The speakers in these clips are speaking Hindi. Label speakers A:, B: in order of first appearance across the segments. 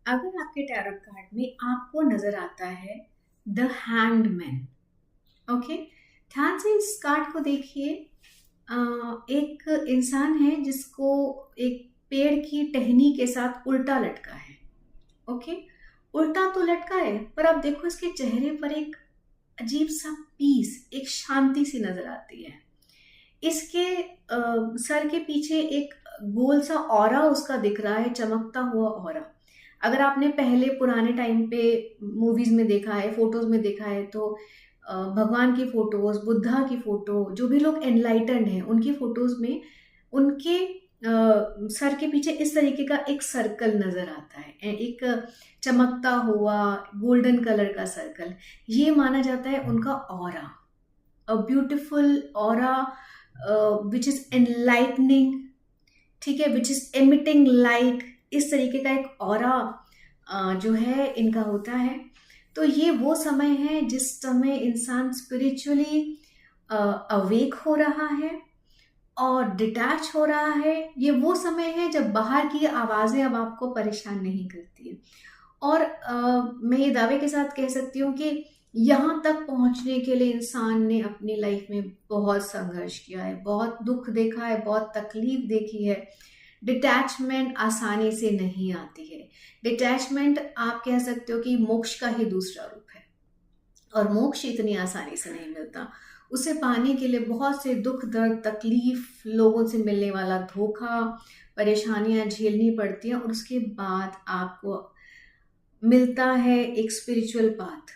A: अगर आपके टैरो कार्ड में आपको नजर आता है द हैंगमैन, ओके, ध्यान से इस कार्ड को देखिए। एक इंसान है जिसको एक पेड़ की टहनी के साथ उल्टा लटका है। ओके, उल्टा तो लटका है, पर आप देखो इसके चेहरे पर एक अजीब सा पीस, एक शांति सी नजर आती है। इसके सर के पीछे एक गोल सा ऑरा उसका दिख रहा है, चमकता हुआ ऑरा। अगर आपने पहले पुराने टाइम पे मूवीज में देखा है, फोटोज में देखा है, तो भगवान की फोटोज, बुद्धा की फोटो, जो भी लोग एनलाइटन्ड हैं उनकी फोटोज में उनके सर के पीछे इस तरीके का एक सर्कल नजर आता है, एक चमकता हुआ गोल्डन कलर का सर्कल। ये माना जाता है उनका aura, a beautiful aura which is enlightening, ठीक है, विच इज एमिटिंग लाइट। इस तरीके का एक ऑरा जो है इनका होता है। तो ये वो समय है जिस समय इंसान स्पिरिचुअली अवेक हो रहा है और डिटैच हो रहा है। ये वो समय है जब बाहर की आवाजें अब आपको परेशान नहीं करती है। और मैं ये दावे के साथ कह सकती हूँ कि यहाँ तक पहुँचने के लिए इंसान ने अपनी लाइफ में बहुत संघर्ष किया है, बहुत दुख देखा है, बहुत तकलीफ देखी है। डिटैचमेंट आसानी से नहीं आती है। डिटैचमेंट आप कह सकते हो कि मोक्ष का ही दूसरा रूप है, और मोक्ष इतनी आसानी से नहीं मिलता। उसे पाने के लिए बहुत से दुख, दर्द, तकलीफ, लोगों से मिलने वाला धोखा, परेशानियां झेलनी पड़ती हैं, और उसके बाद आपको मिलता है एक स्पिरिचुअल पाथ।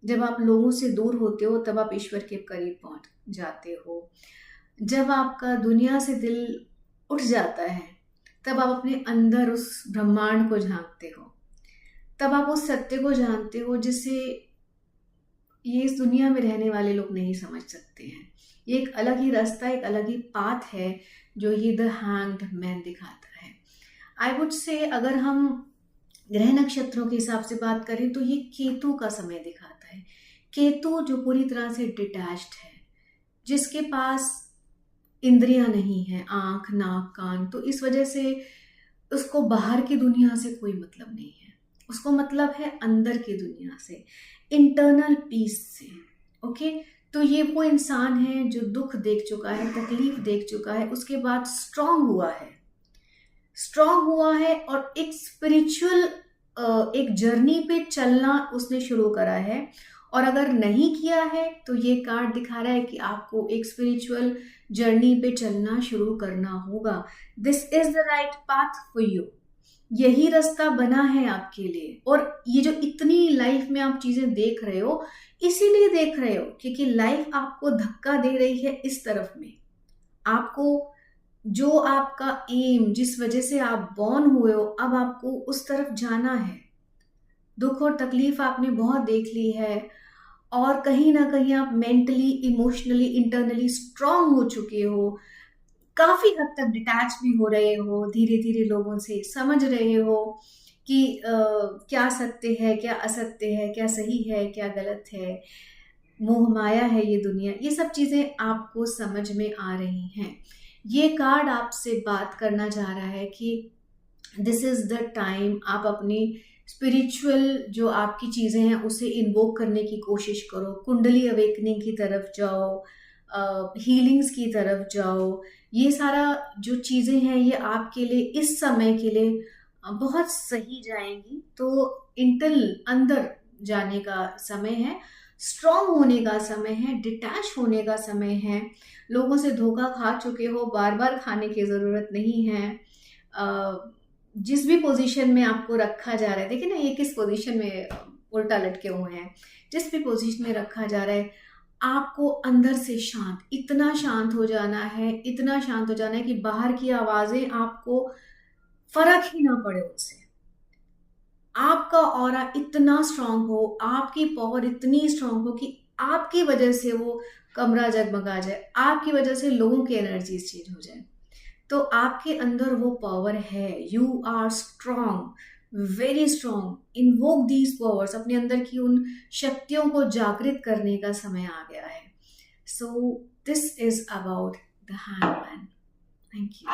A: जब आप लोगों से दूर होते हो तब आप ईश्वर के करीब पहुंच जाते हो। जब आपका दुनिया से दिल उठ जाता है तब आप अपने अंदर उस ब्रह्मांड को झांकते हो, तब आप उस सत्य को जानते हो जिसे ये इस दुनिया में रहने वाले लोग नहीं समझ सकते हैं। ये एक अलग ही रास्ता, एक अलग ही पाथ है जो ये द हैंग्ड मैन दिखाता है। आई वुड से अगर हम ग्रह नक्षत्रों के हिसाब से बात करें तो ये केतु का समय दिखाता है। केतु जो पूरी तरह से डिटैच्ड है, जिसके पास इंद्रियां नहीं है, आंख, नाक, कान, तो इस वजह से उसको बाहर की दुनिया से कोई मतलब नहीं है। उसको मतलब है अंदर की दुनिया से, इंटरनल पीस से। ओके, तो ये वो इंसान है जो दुख देख चुका है, तकलीफ देख चुका है, उसके बाद स्ट्रांग हुआ है, स्ट्रांग हुआ है, और एक स्पिरिचुअल एक जर्नी पे चलना उसने शुरू करा है। और अगर नहीं किया है तो ये कार्ड दिखा रहा है कि आपको एक स्पिरिचुअल जर्नी पे चलना शुरू करना होगा। This is the right path for you. यही रास्ता बना है आपके लिए। और ये जो इतनी लाइफ में आप चीजें देख रहे हो, इसीलिए देख रहे हो क्योंकि लाइफ आपको धक्का दे रही है इस तरफ में। आपको जो आपका एम, जिस वजह से आप बॉर्न हुए हो, अब आपको उस तरफ जाना है। दुख और तकलीफ आपने बहुत देख ली है, और कहीं ना कहीं आप मेंटली, इमोशनली, इंटरनली स्ट्रांग हो चुके हो, काफी हद तक डिटैच भी हो रहे हो, धीरे धीरे लोगों से समझ रहे हो कि क्या सत्य है, क्या असत्य है, क्या सही है, क्या गलत है, मोह माया है ये दुनिया। ये सब चीजें आपको समझ में आ रही हैं। ये कार्ड आपसे बात करना चाह रहा है कि दिस इज द टाइम आप अपनी स्पिरिचुअल जो आपकी चीजें हैं उसे इन्वोक करने की कोशिश करो। कुंडली अवेकनिंग की तरफ जाओ, हीलिंग्स की तरफ जाओ। ये सारा जो चीजें हैं ये आपके लिए इस समय के लिए बहुत सही जाएंगी। तो इंटल अंदर जाने का समय है, स्ट्रांग होने का समय है, डिटैच होने का समय है। लोगों से धोखा खा चुके हो, बार बार खाने की जरूरत नहीं है। जिस भी पोजीशन में आपको रखा जा रहा है, देखिए ना ये किस पोजीशन में उल्टा लटके हुए हैं, जिस भी पोजीशन में रखा जा रहा है, आपको अंदर से शांत, इतना शांत हो जाना है, इतना शांत हो जाना है कि बाहर की आवाजें आपको फर्क ही ना पड़े उनसे। आपका ऑरा इतना स्ट्रांग हो, आपकी पावर इतनी स्ट्रांग हो कि आपकी वजह से वो कमरा जगमगा जाए, आपकी वजह से लोगों की एनर्जीज चेंज हो जाए। तो आपके अंदर वो पावर है। You are strong, very strong. Invoke these powers. अपने अंदर की उन शक्तियों को जागृत करने का समय आ गया है। So this is about the hangman. Thank you.